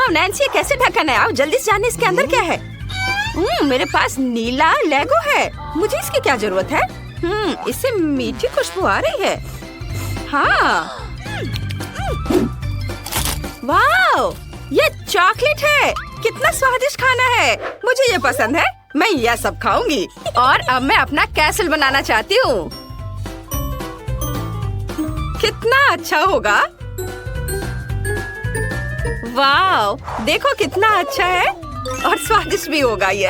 वाह नैन्सी, कैसे ढक्कन है? आओ जल्दी से जाने इसके अंदर क्या है। मेरे पास नीला लेगो है, मुझे इसकी क्या जरूरत है? इससे मीठी खुशबू आ रही है। हाँ, वाह, ये चॉकलेट है। कितना स्वादिष्ट खाना है, मुझे ये पसंद है। मैं यह सब खाऊंगी। और अब मैं अपना कैसल बनाना चाहती हूँ। कितना अच्छा होगा। वाह, देखो कितना अच्छा है और स्वादिष्ट भी होगा ये।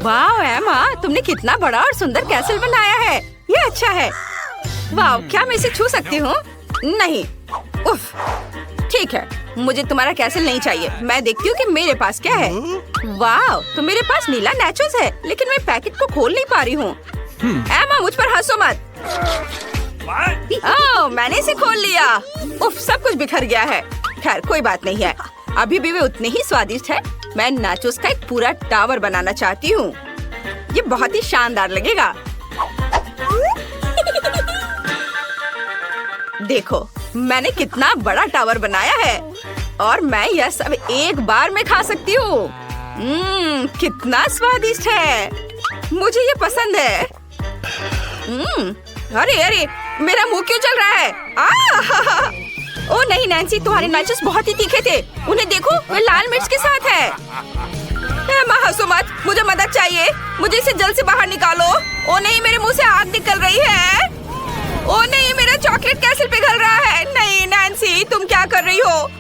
वाह एमा, तुमने कितना बड़ा और सुंदर कैसल बनाया है। ये अच्छा है। वाह, क्या मैं इसे छू सकती हूँ? नहीं। उफ, ठीक है, मुझे तुम्हारा कैसल नहीं चाहिए। मैं देखती हूँ कि मेरे पास क्या है। वाह, तो मेरे पास नीला नाचोस है, लेकिन मैं पैकेट को खोल नहीं पा रही हूँ। एमा, मुझ पर हंसो मत। ओह, मैंने इसे खोल लिया। उफ, सब कुछ बिखर गया है। खैर, कोई बात नहीं है, अभी भी वे उतने ही स्वादिष्ट है। मैं नाचोस का एक पूरा टावर बनाना चाहती हूँ। ये बहुत ही शानदार लगेगा। देखो, मैंने कितना बड़ा टावर बनाया है और मैं यह सब एक बार में खा सकती हूँ। कितना स्वादिष्ट है, मुझे ये पसंद है। अरे अरे, मेरा मुंह क्यों चल रहा है? ओह नहीं नैन्सी, तुम्हारे नाचोस बहुत ही तीखे थे। उन्हें देखो, वे लाल मिर्च के साथ है। एमा, हंसो मत, मुझे मदद चाहिए। मुझे इसे जल्द से बाहर निकालो। ओह नहीं, मेरे मुंह से आग निकल रही है। ओह नहीं, मेरा चॉकलेट कैसल पिघल रहा है। नहीं नैन्सी, तुम क्या कर रही हो?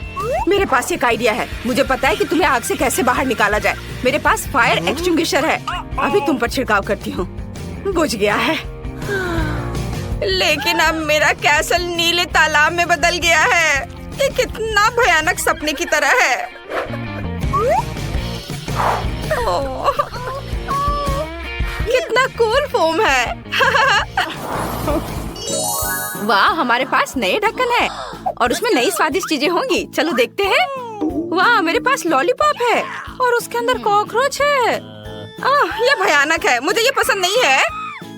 मेरे पास एक आइडिया है। मुझे पता है कि तुम्हें आग से कैसे बाहर निकाला जाए। मेरे पास फायर एक्सटिंग्विशर है। अभी तुम पर छिड़काव करती हूँ। बुझ गया है, लेकिन अब मेरा कैसल नीले तालाब में बदल गया है। ये कितना भयानक सपने की तरह है। ओह, कितना कूल फोम है। वाह, हमारे पास नए ढक्कन है और उसमें नई स्वादिष्ट चीजें होंगी। चलो देखते हैं। वाह, मेरे पास लॉलीपॉप है और उसके अंदर कॉकरोच है। ये भयानक है, मुझे ये पसंद नहीं है।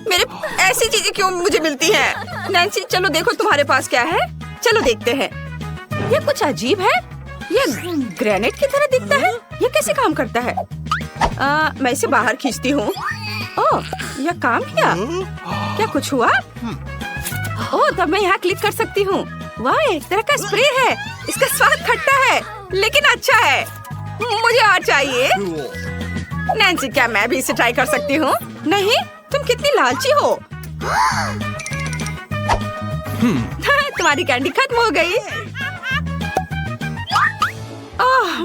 मेरे ऐसी चीजें क्यों मुझे मिलती हैं? नैन्सी, चलो देखो तुम्हारे पास क्या है। चलो देखते हैं। ये कुछ अजीब है। ये ग्रेनेड की तरह दिखता है। ये कैसे काम करता है? मैं इसे बाहर खींचती हूँ। ओह, यह काम किया। क्या कुछ हुआ? ओह, तब मैं यहाँ क्लिक कर सकती हूँ। वाह, एक तरह का स्प्रे है। इसका स्वाद खट्टा है, लेकिन अच्छा है। मुझे और चाहिए। नैन्सी, क्या मैं भी इसे ट्राई कर सकती हूँ? नहीं, तुम कितनी लालची हो। तुम्हारी कैंडी खत्म हो गई।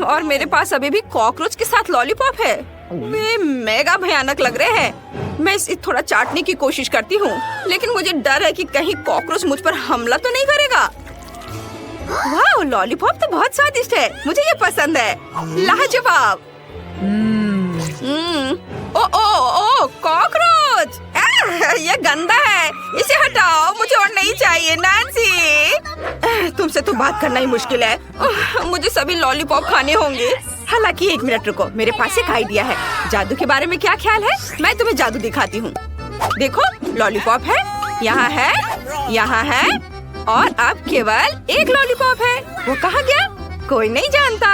और मेरे पास अभी भी कॉकरोच के साथ लॉलीपॉप है। वे मेगा भयानक लग रहे हैं। मैं इसे थोड़ा चाटने की कोशिश करती हूँ, लेकिन मुझे डर है कि कहीं कॉकरोच मुझ पर हमला तो नहीं करेगा। वाह, लॉलीपॉप तो बहुत स्वादिष्ट है। मुझे ये पसंद है। लाजवाब। ओ कॉकरोच! ये गंदा है, इसे हटाओ। मुझे और नहीं चाहिए। नैन्सी, तुमसे तो बात करना ही मुश्किल है। मुझे सभी लॉलीपॉप खाने होंगे। हालांकि एक मिनट रुको, मेरे पास एक आइडिया है। जादू के बारे में क्या ख्याल है? मैं तुम्हें जादू दिखाती हूँ। देखो, लॉलीपॉप है, यहाँ है, यहाँ है और अब केवल एक लॉलीपॉप है। वो कहाँ गया? कोई नहीं जानता।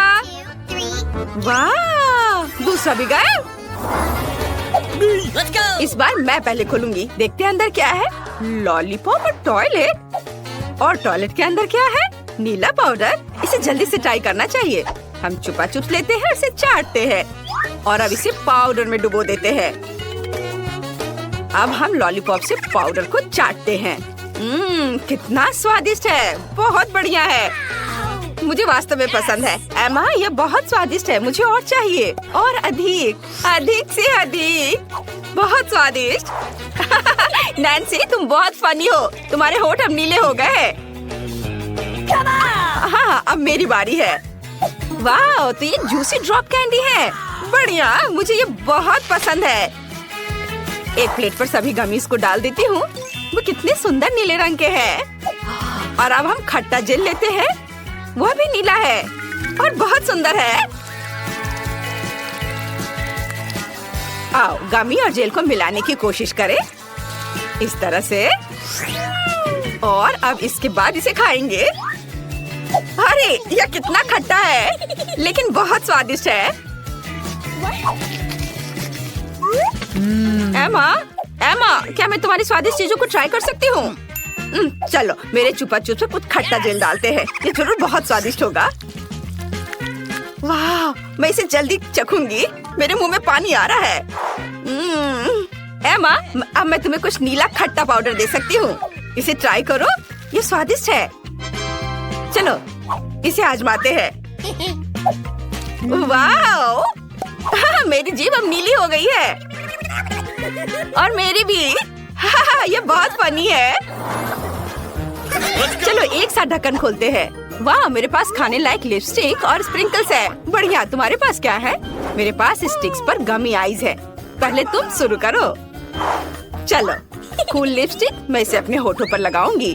वाह, दूसरा भी गायब। इस बार मैं पहले खोलूंगी। देखते हैं अंदर क्या है। लॉलीपॉप और टॉयलेट। और टॉयलेट के अंदर क्या है? नीला पाउडर। इसे जल्दी से ट्राई करना चाहिए। हम चुपा चुप लेते हैं, इसे चाटते हैं और अब इसे पाउडर में डुबो देते हैं। अब हम लॉलीपॉप से पाउडर को चाटते हैं। कितना स्वादिष्ट है, बहुत बढ़िया है। मुझे वास्तव में पसंद है। एमा, यह बहुत स्वादिष्ट है। मुझे और चाहिए, और अधिक, अधिक से अधिक। बहुत स्वादिष्ट। नैन्सी, तुम बहुत फनी हो। तुम्हारे होठ अब नीले हो गए। हाँ, अब मेरी बारी है। वाह, तो ये जूसी ड्रॉप कैंडी है। बढ़िया, मुझे ये बहुत पसंद है। एक प्लेट पर सभी गमीज को डाल देती हूँ। वो कितने सुंदर नीले रंग के हैं। और अब हम खट्टा जेल लेते हैं। वह भी नीला है और बहुत सुंदर है। आओ, गमी और जेल को मिलाने की कोशिश करें। इस तरह से। और अब इसके बाद इसे खाएंगे। अरे अरे यह कितना खट्टा है, लेकिन बहुत स्वादिष्ट है। एमा, एमा, क्या मैं तुम्हारी स्वादिष्ट चीजों को ट्राई कर सकती हूँ? चलो मेरे चुपा चुप से कुछ खट्टा जेल डालते हैं, ये जरूर बहुत स्वादिष्ट होगा। वाह, मैं इसे जल्दी चखूंगी, मेरे मुंह में पानी आ रहा है। एमा, अब मैं तुम्हें कुछ नीला खट्टा पाउडर दे सकती हूँ, इसे ट्राई करो, ये स्वादिष्ट है। चलो इसे आजमाते हैं। वाह, मेरी जीभ अब नीली हो गई है, और मेरी भी। ये बहुत फनी है। चलो एक साथ ढक्कन खोलते हैं। वाह, मेरे पास खाने लायक लिपस्टिक और स्प्रिंकल्स है। बढ़िया, तुम्हारे पास क्या है? मेरे पास स्टिक्स पर गमी आईज है। पहले तुम शुरू करो। चलो, कूल लिपस्टिक, मैं इसे अपने होठों पर लगाऊंगी।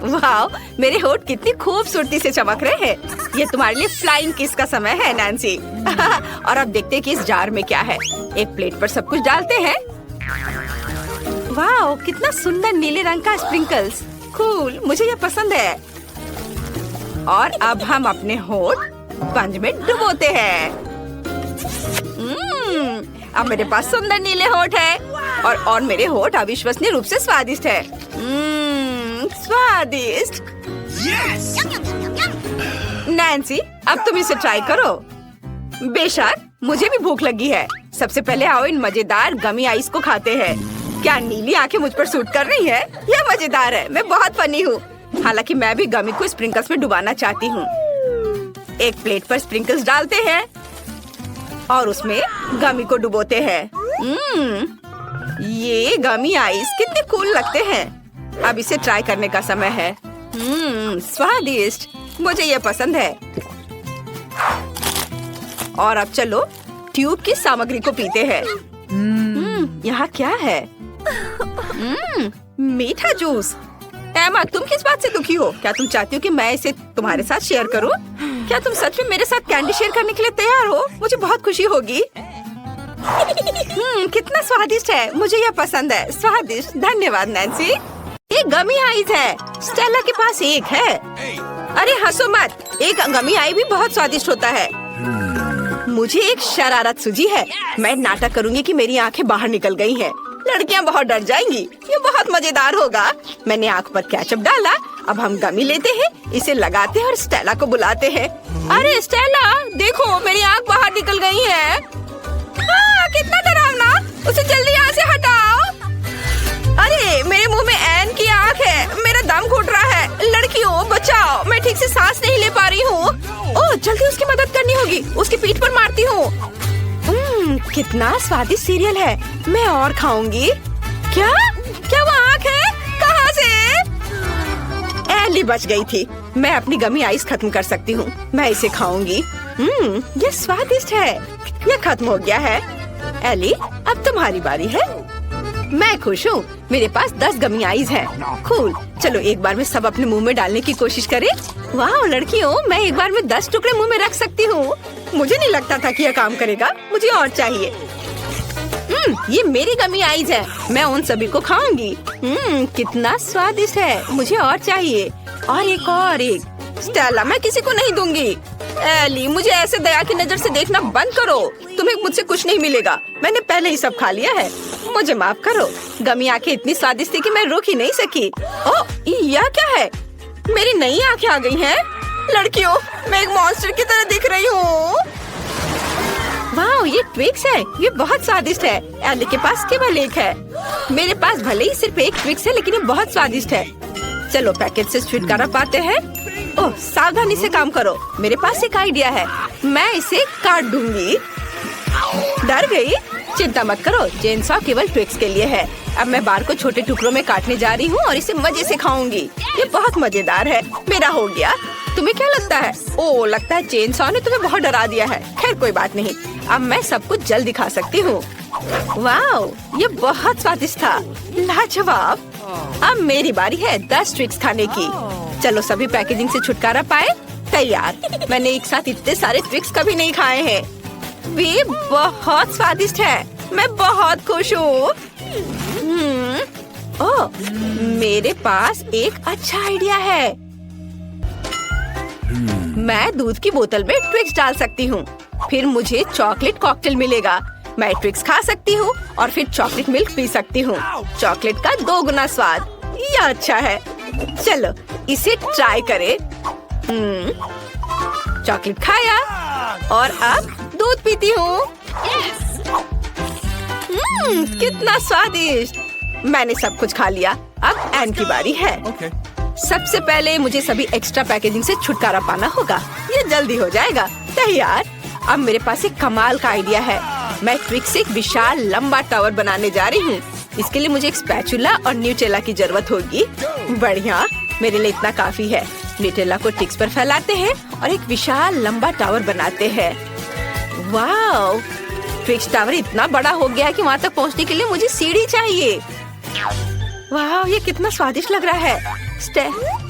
वाह, मेरे होठ कितनी खूबसूरती से चमक रहे हैं। ये तुम्हारे लिए फ्लाइंग किस का समय है, नैन्सी। और अब देखते हैं कि इस जार में क्या है। एक प्लेट पर सब कुछ डालते हैं। वाह, कितना सुंदर नीले रंग का स्प्रिंकल्स। कूल, मुझे ये पसंद है। और अब हम अपने होठ स्पंज में डुबोते हैं। अब मेरे पास सुंदर नीले होठ है, और मेरे होठ अविश्वसनीय रूप से स्वादिष्ट है। स्वादिष्ट। नैन्सी, अब तुम इसे ट्राई करो। बेशक, मुझे भी भूख लगी है। सबसे पहले आओ इन मजेदार गमी आइस को खाते हैं। क्या नीली आंखें मुझ पर सूट कर रही है? यह मजेदार है, मैं बहुत फनी हूँ। हालांकि मैं भी गमी को स्प्रिंकल्स में डुबाना चाहती हूँ। एक प्लेट पर स्प्रिंकल्स डालते हैं और उसमें गमी को डुबोते हैं। ये गमी आइस कितने कूल लगते हैं। अब इसे ट्राई करने का समय है। स्वादिष्ट, मुझे ये पसंद है। और अब चलो ट्यूब की सामग्री को पीते हैं। यहाँ क्या है? मीठा जूस। एमा, तुम किस बात से दुखी हो? क्या तुम चाहती हो कि मैं इसे तुम्हारे साथ शेयर करूं? क्या तुम सच में मेरे साथ कैंडी शेयर करने के लिए तैयार हो? मुझे बहुत खुशी होगी। कितना स्वादिष्ट है, मुझे यह पसंद है। स्वादिष्ट, धन्यवाद नैन्सी। ये गमी आइस है, स्टेला के पास एक है। अरे हंसो मत, एक गमी आई भी बहुत स्वादिष्ट होता है। मुझे एक शरारत सूझी है। मैं नाटक करूंगी कि मेरी आंखें बाहर निकल गई हैं। लड़कियां बहुत डर जाएंगी। ये बहुत मजेदार होगा। मैंने आंख पर केचप डाला। अब हम गमी लेते हैं, इसे लगाते हैं और स्टेला को बुलाते हैं। अरे स्टेला, देखो मेरी आंख बाहर निकल गई है। कितना डरावना, उसे जल्दी यहाँ से हटाओ। अरे मेरे मुंह में एन की आंख है, मेरा दम घुट रहा है। लड़कियों बचाओ, मैं ठीक से सांस नहीं ले पा रही हूँ। ओह, जल्दी उसकी मदद करनी होगी। उसकी पीठ पर मारती हूँ। कितना स्वादिष्ट सीरियल है, मैं और खाऊंगी। क्या क्या वो आंख है? कहाँ से? एली बच गई थी। मैं अपनी गमी आइस खत्म कर सकती हूँ। मैं इसे खाऊंगी। ये स्वादिष्ट है। ये खत्म हो गया है। एली, अब तुम्हारी बारी है। मैं खुश हूँ, मेरे पास 10 गमी आइस है। कूल, चलो एक बार में सब अपने मुंह में डालने की कोशिश करें। वाह लड़कियों, मैं एक बार में 10 टुकड़े मुंह में रख सकती हूँ। मुझे नहीं लगता था कि यह काम करेगा। मुझे और चाहिए। ये मेरी गमी आइस है, मैं उन सभी को खाऊंगी। कितना स्वादिष्ट है, मुझे और चाहिए। और एक। स्टेला, मैं किसी को नहीं दूंगी। एली, मुझे ऐसे दया की नजर से देखना बंद करो। तुम्हें मुझसे कुछ नहीं मिलेगा, मैंने पहले ही सब खा लिया है। मुझे माफ करो। गमी आंखें इतनी स्वादिष्ट थी कि मैं रोक ही नहीं सकी। ओह, यह क्या है? मेरी नई आंखें आ गई हैं। लड़कियों, मैं एक मॉन्स्टर की तरह दिख रही हूँ। वाह, ये ट्विक्स है, ये बहुत स्वादिष्ट है। एली के पास केवल एक है। मेरे पास भले ही सिर्फ एक ट्विक्स है, लेकिन ये बहुत स्वादिष्ट है। चलो पैकेट से छुटकारा पाते हैं। ओह, सावधानी से काम करो। मेरे पास एक आइडिया है, मैं इसे काट दूंगी। डर गई? चिंता मत करो, चेनसॉ केवल ट्विक्स के लिए है। अब मैं बार को छोटे टुकड़ों में काटने जा रही हूँ और इसे मजे से खाऊंगी। ये बहुत मजेदार है। मेरा हो गया। तुम्हें क्या लगता है? ओह, लगता है चेनसॉ ने तुम्हें बहुत डरा दिया है। खैर कोई बात नहीं, अब मैं सब कुछ जल्दी खा सकती हूँ। वाह, ये बहुत स्वादिष्ट था। लाजवाब। अब मेरी बारी है 10 ट्विक्स खाने की। चलो सभी पैकेजिंग से छुटकारा पाए। तैयार। मैंने एक साथ इतने सारे ट्विक्स कभी नहीं खाए हैं। वे बहुत स्वादिष्ट है। मैं बहुत खुश हूँ। ओह, मेरे पास एक अच्छा आइडिया है। मैं दूध की बोतल में ट्विक्स डाल सकती हूँ, फिर मुझे चॉकलेट कॉकटेल मिलेगा। मैं ट्विक्स खा सकती हूँ और फिर चॉकलेट मिल्क पी सकती हूँ। चॉकलेट का 2 गुना स्वाद। यह अच्छा है। चलो इसे ट्राई करें। चॉकलेट खाया और अब दूध पीती हूँ। कितना स्वादिष्ट। मैंने सब कुछ खा लिया। अब एन की बारी है। सबसे पहले मुझे सभी एक्स्ट्रा पैकेजिंग से छुटकारा पाना होगा। ये जल्दी हो जाएगा। तैयार। अब मेरे पास एक कमाल का आइडिया है। मैं ट्विक्स से एक विशाल लंबा टावर बनाने जा रही हूँ। इसके लिए मुझे एक स्पैचुला और न्यूटेला की जरूरत होगी। बढ़िया, मेरे लिए इतना काफी है। न्यूटेला को ट्विक्स पर फैलाते हैं और एक विशाल लंबा टावर बनाते हैं। वाव! ट्विक्स टावर इतना बड़ा हो गया है कि वहाँ तक पहुँचने के लिए मुझे सीढ़ी चाहिए। वाह, ये कितना स्वादिष्ट लग रहा है।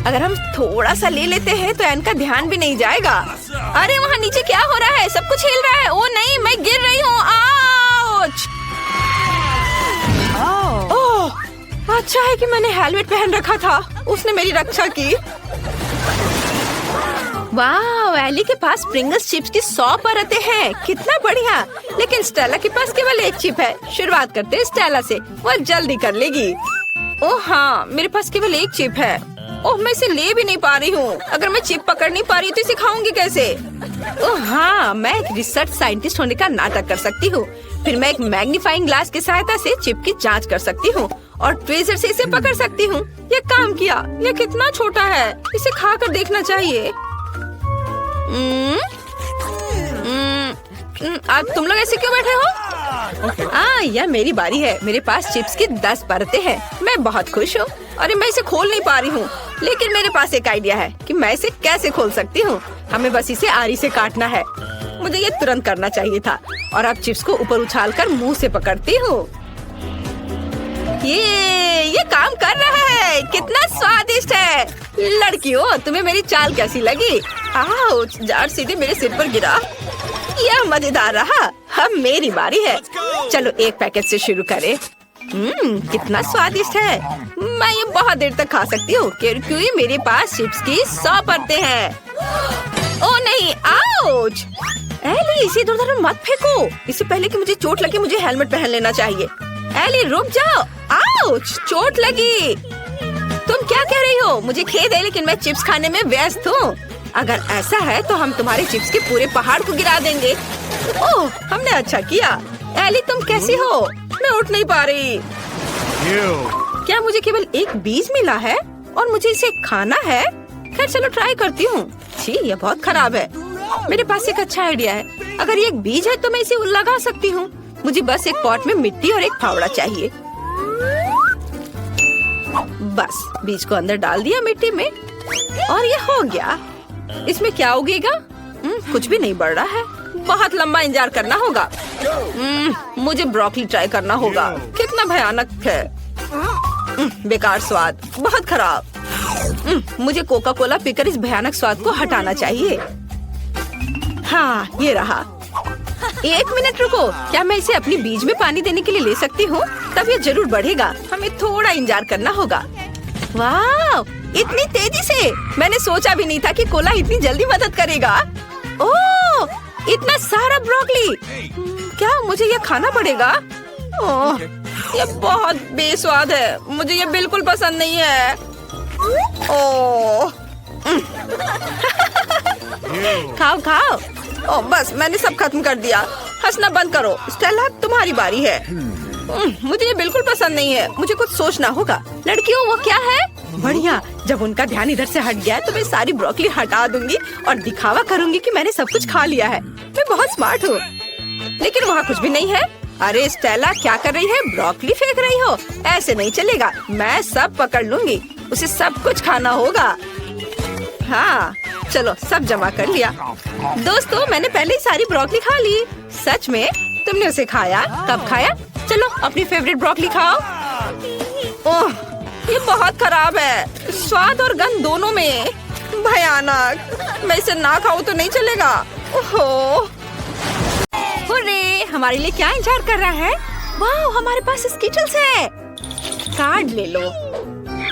अगर हम थोड़ा सा ले लेते हैं तो एन का ध्यान भी नहीं जाएगा। अरे वहाँ नीचे क्या हो रहा है? सब कुछ हिल रहा है। ओ नहीं, मैं गिर रही हूँ। आउच! ओह, अच्छा है कि मैंने हेलमेट पहन रखा था। उसने मेरी रक्षा की। वाह, एली के पास प्रिंगल्स चिप्स की 100 परतें हैं। कितना बढ़िया। लेकिन स्टेला के पास केवल एक चिप है। शुरुआत करते हैं स्टेला से। वह जल्दी कर लेगी। ओह हाँ, मेरे पास केवल एक चिप है। ओह, मैं इसे ले भी नहीं पा रही हूँ। अगर मैं चिप पकड़ नहीं पा रही तो इसे खाऊंगी कैसे? ओह हाँ, मैं एक रिसर्च साइंटिस्ट होने का नाटक कर सकती हूँ। फिर मैं एक मैग्नीफाइंग ग्लास की सहायता से चिप की जांच कर सकती हूँ और ट्वीजर से इसे पकड़ सकती हूँ। ये काम किया। ये कितना छोटा है। इसे खा कर देखना चाहिए। आज तुम लोग ऐसे क्यों बैठे हो? यह मेरी बारी है। मेरे पास चिप्स की 10 परतें हैं। मैं बहुत खुश हूँ। अरे मैं इसे खोल नहीं पा रही हूँ, लेकिन मेरे पास एक आइडिया है कि मैं इसे कैसे खोल सकती हूँ। हमें बस इसे आरी से काटना है। मुझे ये तुरंत करना चाहिए था। और अब चिप्स को ऊपर उछालकर मुंह से पकड़ती हूँ। ये काम कर रहा है। कितना स्वादिष्ट है। लड़कियों, तुम्हें मेरी चाल कैसी लगी? आउच! जार सीधे मेरे सिर पर गिरा। यह मजेदार रहा। अब मेरी बारी है। चलो एक पैकेट से शुरू करें। कितना स्वादिष्ट है। मैं ये बहुत देर तक खा सकती हूँ क्योंकि मेरे पास चिप्स की 100 परतें हैं। ओ नहीं, आउच! एली, इसे इधर-उधर मत फेंको। इससे पहले कि मुझे चोट लगे मुझे हेलमेट पहन लेना चाहिए। एली, रुक जाओ। आउच! चोट लगी। तुम क्या कह रही हो? मुझे खेद है, लेकिन मैं चिप्स खाने में व्यस्त हूँ। अगर ऐसा है तो हम तुम्हारे चिप्स के पूरे पहाड़ को गिरा देंगे। ओह, हमने अच्छा किया। एली, तुम कैसी हो? मैं उठ नहीं पा रही। क्या मुझे केवल एक बीज मिला है और मुझे इसे खाना है? खैर चलो ट्राई करती हूँ। छी, ये बहुत खराब है। मेरे पास एक अच्छा आइडिया है। अगर ये एक बीज है तो मैं इसे लगा सकती हूँ। मुझे बस एक पॉट में मिट्टी और एक फावड़ा चाहिए। बस बीज को अंदर डाल दिया मिट्टी में और ये हो गया। इसमें क्या उगेगा? कुछ भी नहीं बढ़ रहा है। बहुत लंबा इंतजार करना होगा। मुझे ब्रोकली ट्राई करना होगा। कितना भयानक है। बेकार स्वाद, बहुत खराब। मुझे कोका कोला पीकर इस भयानक स्वाद को हटाना चाहिए। हाँ, ये रहा। 1 मिनट रुको। क्या मैं इसे अपनी बीज में पानी देने के लिए ले सकती हूँ? तब ये जरूर बढ़ेगा। हमें थोड़ा इंतजार करना होगा। वाह, इतनी तेजी से! मैंने सोचा भी नहीं था कि कोला इतनी जल्दी मदद करेगा। ओह, इतना सारा ब्रोकली! क्या मुझे ये खाना पड़ेगा? ओह, ये बहुत बेस्वाद है। मुझे ये बिल्कुल पसंद नहीं है। ओह, खाओ खाओ। ओह, बस मैंने सब खत्म कर दिया। हंसना बंद करो। स्टेला, तुम्हारी बारी है। मुझे ये बिल्कुल पसंद नहीं है। मुझे कुछ सोचना होगा। लड़कियों, वो क्या है? बढ़िया। जब उनका ध्यान इधर से हट गया तो मैं सारी ब्रोकली हटा दूंगी और दिखावा करूंगी कि मैंने सब कुछ खा लिया है। मैं बहुत स्मार्ट हूँ। लेकिन वहाँ कुछ भी नहीं है। अरे स्टेला, क्या कर रही है? ब्रोकली फेंक रही हो? ऐसे नहीं चलेगा। मैं सब पकड़ लूंगी। उसे सब कुछ खाना होगा। हाँ, चलो सब जमा कर लिया। दोस्तों, मैंने पहले ही सारी ब्रोकली खा ली। सच में? तुमने उसे खाया? कब खाया? चलो अपनी फेवरेट ब्रोकली खाओ। ओह, ये बहुत खराब है। स्वाद और गंध दोनों में। भयानक। मैं इसे ना खाऊं तो नहीं चलेगा। ओहो, हुर्रे, हमारे लिए क्या इंतजार कर रहा है? वाह, हमारे पास स्किटल्स है। कार्ड ले लो।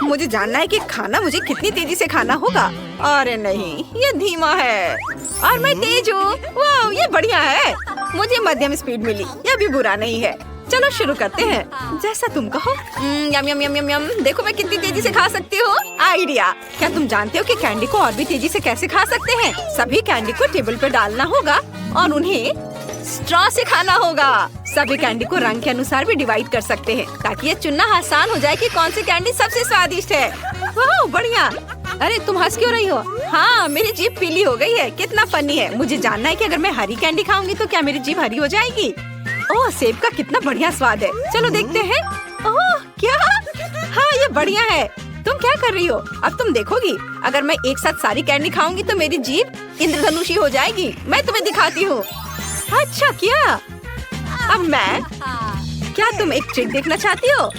मुझे जानना है कि खाना मुझे कितनी तेजी से खाना होगा। अरे नहीं, ये धीमा है और मैं तेज हूँ। वाह, ये बढ़िया है। मुझे मध्यम स्पीड मिली, ये भी बुरा नहीं है। चलो शुरू करते हैं, जैसा तुम कहो। यम यम यम यम यम। देखो मैं कितनी तेजी से खा सकती हूँ। आइडिया। क्या तुम जानते हो कि कैंडी को और भी तेजी से कैसे खा सकते हैं? सभी कैंडी को टेबल पर डालना होगा और उन्हें स्ट्रॉ से खाना होगा। सभी कैंडी को रंग के अनुसार भी डिवाइड कर सकते हैं ताकि ये चुनना आसान हो जाए कि कौन सी कैंडी सबसे स्वादिष्ट है। वाह, बढ़िया। अरे तुम हंस क्यों रही हो? हाँ, मेरी जीभ पीली हो गई है। कितना फनी है। मुझे जानना है कि अगर मैं हरी कैंडी खाऊंगी तो क्या मेरी जीभ हरी हो जाएगी? ओह, सेब का कितना बढ़िया स्वाद है। चलो देखते हैं। ओह, क्या? हाँ, ये बढ़िया है। तुम क्या कर रही हो? अब तुम देखोगी। अगर मैं एक साथ सारी कैंडी खाऊंगी तो मेरी जीभ इंद्रधनुषी हो जाएगी। मैं तुम्हें दिखाती हूँ। अच्छा, क्या? अब मैं? क्या तुम एक ट्रिक देखना चाहती हो?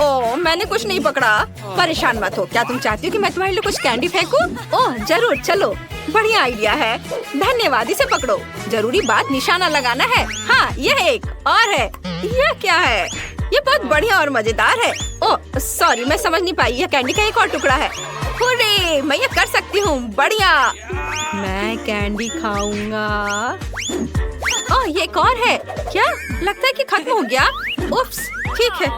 ओह, मैंने कुछ नहीं पकड़ा। परेशान मत हो। क्या तुम चाहती हो कि मैं तुम्हारे लिए कुछ कैंडी फेंकूं? ओह, जरूर, चलो। बढ़िया आइडिया है। धन्यवाद। इसे पकड़ो। जरूरी बात निशाना लगाना है। हाँ, यह एक और है। यह क्या है? ये बहुत बढ़िया और मजेदार है। ओह सॉरी, मैं समझ नहीं पाई। यह कैंडी का एक और टुकड़ा है। हुर्रे, मैं ये कर सकती हूँ। बढ़िया। मैं कैंडी खाऊंगा। ओह, ये एक और है। क्या? लगता है कि खत्म हो गया। उप्स, ठीक है।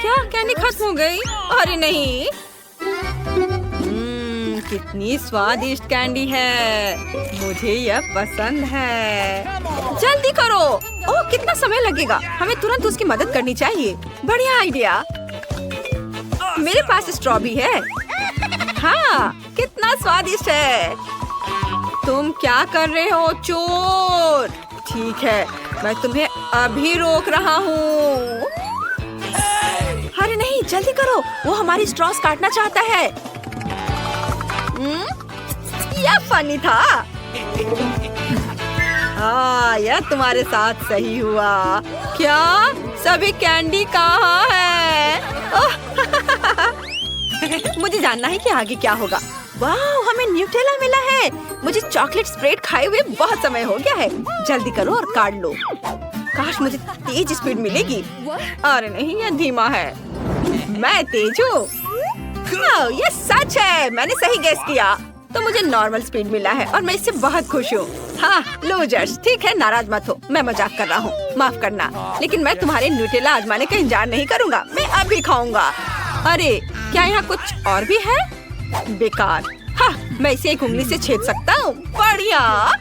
क्या कैंडी खत्म हो गई? अरे नहीं। कितनी स्वादिष्ट कैंडी है। मुझे यह पसंद है। जल्दी करो। ओह, कितना समय लगेगा? हमें तुरंत उसकी मदद करनी चाहिए। बढ़िया आइडिया। मेरे पास स्ट्रॉ भी है। हाँ, कितना स्वादिष्ट है। तुम क्या कर रहे हो, चोर? ठीक है, मैं तुम्हें अभी रोक रहा हूँ। अरे नहीं, जल्दी करो। वो हमारी स्ट्रॉस काटना चाहता है। यह फनी था। हाँ, यह तुम्हारे साथ सही हुआ। क्या? सभी कैंडी कहाँ है? मुझे जानना है कि आगे क्या होगा। वाह, हमें न्यूटेला मिला है। मुझे चॉकलेट स्प्रेड खाए हुए बहुत समय हो गया है। जल्दी करो और काट लो। काश मुझे तेज स्पीड मिलेगी। अरे नहीं, यह धीमा है। मैं तेज हूँ। ये सच है। मैंने सही गेस किया। तो मुझे नॉर्मल स्पीड मिला है और मैं इससे बहुत खुश हूँ। हाँ, लूजर्स। ठीक है, नाराज मत हो। मैं मजाक कर रहा हूँ, माफ करना। लेकिन मैं तुम्हारे न्यूटेला आजमाने का इंतजार नहीं करूँगा। मैं अभी खाऊंगा। अरे, क्या यहाँ कुछ और भी है? बेकार। हाँ, मैं इसे एक उंगली से छेद सकता हूँ। बढ़िया।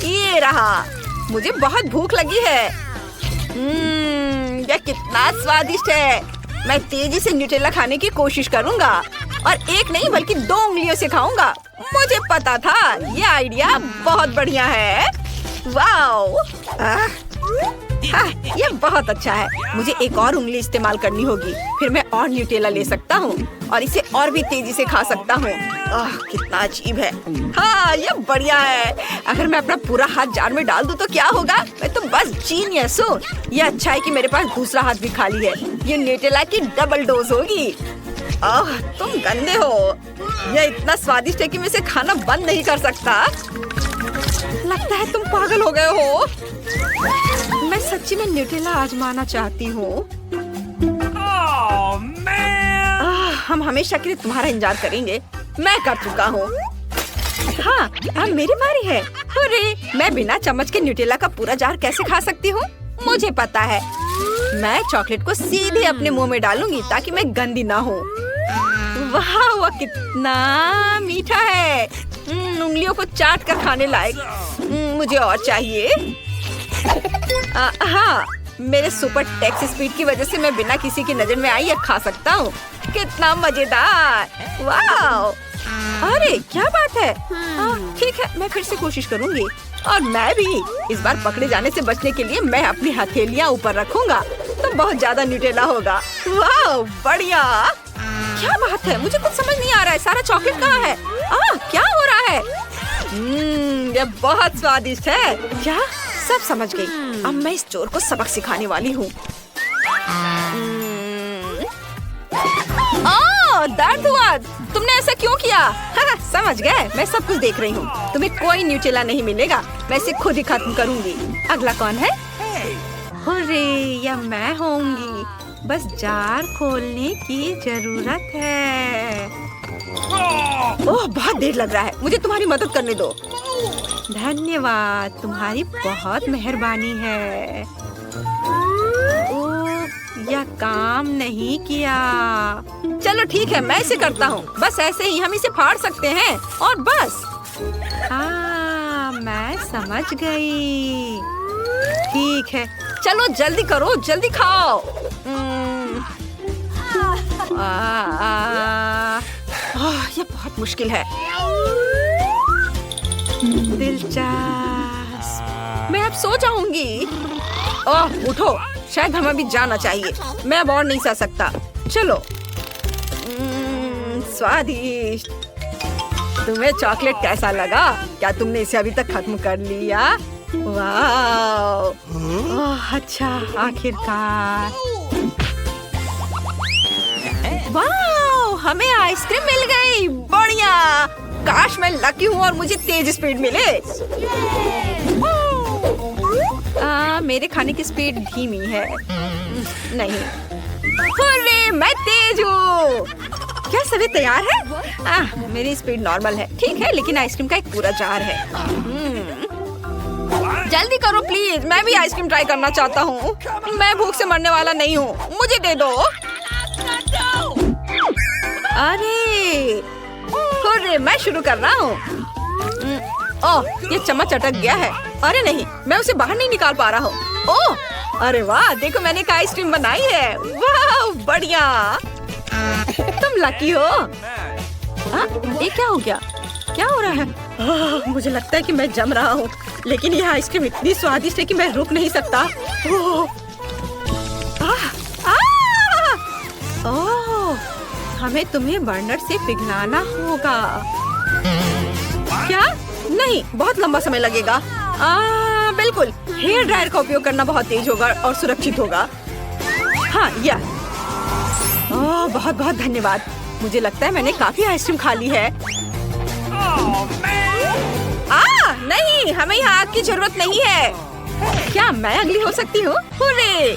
ये रहा। मुझे बहुत भूख लगी है। यह कितना स्वादिष्ट है। मैं तेजी से न्यूटेला खाने की कोशिश करूँगा और एक नहीं बल्कि 2 उंगलियों से खाऊंगा। मुझे पता था। ये आइडिया बहुत बढ़िया है। वाओ, ये बहुत अच्छा है। मुझे एक और उंगली इस्तेमाल करनी होगी। फिर मैं और न्यूटेला ले सकता हूँ और इसे और भी तेजी से खा सकता हूँ। कितना अजीब है। हाँ, ये बढ़िया है। अगर मैं अपना पूरा हाथ जार में डाल दूँ तो क्या होगा? मैं तो बस जीनियस हूँ। ये अच्छा है कि मेरे पास दूसरा हाथ भी खाली है। ये न्यूटेला की डबल डोज होगी। तुम गंदे हो। यह इतना स्वादिष्ट है कि मैं इसे खाना बंद नहीं कर सकता। लगता है तुम पागल हो गए हो। मैं सच्ची में न्यूटेला आजमाना चाहती हूँ। हम हमेशा के लिए तुम्हारा इंतजार करेंगे। मैं कर चुका हूँ। हाँ, अब मेरी बारी है। अरे, मैं बिना चम्मच के न्यूटेला का पूरा जार कैसे खा सकती हूँ? मुझे पता है। मैं चॉकलेट को सीधे अपने मुंह में डालूंगी ताकि मैं गंदी ना हूँ। वाह, वह कितना मीठा है। उंगलियों को चाट कर खाने लायक। मुझे और चाहिए। हाँ, मेरे सुपर टेक्स स्पीड की वजह से मैं बिना किसी की नजर में आई यह खा सकता हूँ। कितना मजेदार। वाह, अरे क्या बात है। ठीक है, मैं फिर से कोशिश करूँगी और मैं भी। इस बार पकड़े जाने से बचने के लिए मैं अपनी हथेलियाँ ऊपर रखूंगा तो बहुत ज्यादा न्यूटेला होगा। वाह, बढ़िया। क्या बात है? मुझे कुछ समझ नहीं आ रहा है। सारा चॉकलेट कहाँ है? क्या हो रहा है? यह बहुत स्वादिष्ट है। क्या? सब समझ गई। अब मैं इस चोर को सबक सिखाने वाली हूँ। दर्द हुआ। तुमने ऐसा क्यों किया? समझ गए। मैं सब कुछ देख रही हूँ। तुम्हें कोई न्यूटेला नहीं मिलेगा। मैं इसे खुद ही खत्म करूँगी। अगला कौन है? हुर्रे, या मैं होंगी। बस जार खोलने की जरूरत है। ओह, बहुत देर लग रहा है, मुझे तुम्हारी मदद करने दो। धन्यवाद, तुम्हारी बहुत मेहरबानी है। ओह, यह काम नहीं किया। चलो ठीक है, मैं इसे करता हूँ। बस ऐसे ही हम इसे फाड़ सकते हैं और बस। हाँ, मैं समझ गई। ठीक है, चलो जल्दी करो, जल्दी खाओ। ये बहुत मुश्किल है। दिलचस्प। मैं अब सो जाऊंगी। ओह, उठो, शायद हमें भी जाना चाहिए। मैं अब और नहीं सह सकता। चलो। स्वादिष्ट। तुम्हें चॉकलेट कैसा लगा? क्या तुमने इसे अभी तक खत्म कर लिया? वाह, ओह अच्छा, आखिरकार। वाह, हमें आइसक्रीम मिल गई। बढ़िया। काश मैं लकी हूँ और मुझे तेज स्पीड मिले। मेरे खाने की स्पीड धीमी है। नहीं। अरे, मैं तेज हूँ। क्या सभी तैयार है? मेरी स्पीड नॉर्मल है। ठीक है, लेकिन आइसक्रीम का एक पूरा जार है। जल्दी करो प्लीज, मैं भी आइसक्रीम ट्राई करना चाहता हूँ। मैं भूख से मरने वाला नहीं हूँ, मुझे दे दो। अरे मैं शुरू कर रहा हूँ। ओह, ये चम्मच अटक गया है। अरे नहीं, मैं उसे बाहर नहीं निकाल पा रहा हूँ। ओह, अरे वाह, देखो मैंने एक आइसक्रीम बनाई है। वाह, बढ़िया। तुम लकी हो। ये क्या हो गया? क्या हो रहा है? मुझे लगता है कि मैं जम रहा हूँ, लेकिन यह आइसक्रीम इतनी स्वादिष्ट है कि मैं रुक नहीं सकता। ओह, हमें तुम्हें बर्नर से पिघलाना होगा। क्या? नहीं, बहुत लंबा समय लगेगा। बिल्कुल, हेयर ड्रायर का उपयोग करना बहुत तेज होगा और सुरक्षित होगा। हाँ, यह। बहुत बहुत धन्यवाद। मुझे लगता है मैंने काफी आइसक्रीम खा ली है। नहीं, हमें यहाँ आग की जरूरत नहीं है। क्या मैं अगली हो सकती हूँ? हुर्रे!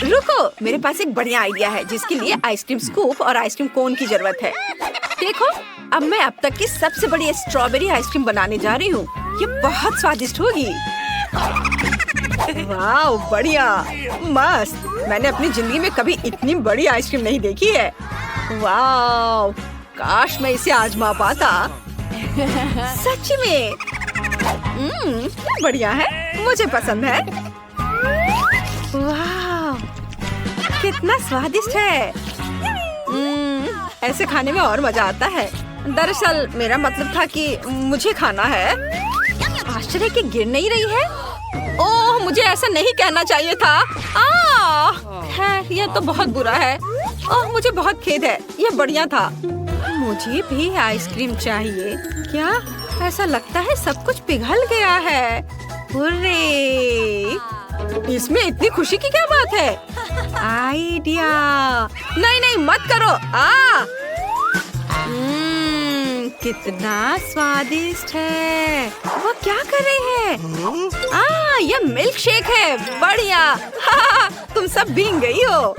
रुको, मेरे पास एक बढ़िया आइडिया है जिसके लिए आइसक्रीम स्कूप और आइसक्रीम कोन की जरूरत है। देखो, अब मैं अब तक की सबसे बड़ी स्ट्रॉबेरी आइसक्रीम बनाने जा रही हूँ। ये बहुत स्वादिष्ट होगी। वाह, बढ़िया, मस्त। मैंने अपनी जिंदगी में कभी इतनी बड़ी आइसक्रीम नहीं देखी है। वाह, काश मैं इसे आजमा पाता। सच में। बढ़िया है, मुझे पसंद है। वाह, कितना स्वादिष्ट है। ऐसे खाने में और मजा आता है। दरअसल मेरा मतलब था कि मुझे खाना है। आश्चर्य कि गिर नहीं रही है। ओह, मुझे ऐसा नहीं कहना चाहिए था। यह तो बहुत बुरा है। ओह, मुझे बहुत खेद है। यह बढ़िया था। मुझे भी आइसक्रीम चाहिए। क्या? ऐसा लगता है सब कुछ पिघल गया है। हुर्रे! इसमें इतनी खुशी की क्या बात है? आइडिया। नहीं नहीं, मत करो। कितना स्वादिष्ट है। वो क्या कर रहे हैं? यह मिल्क शेक है। बढ़िया। तुम सब भीग गई हो।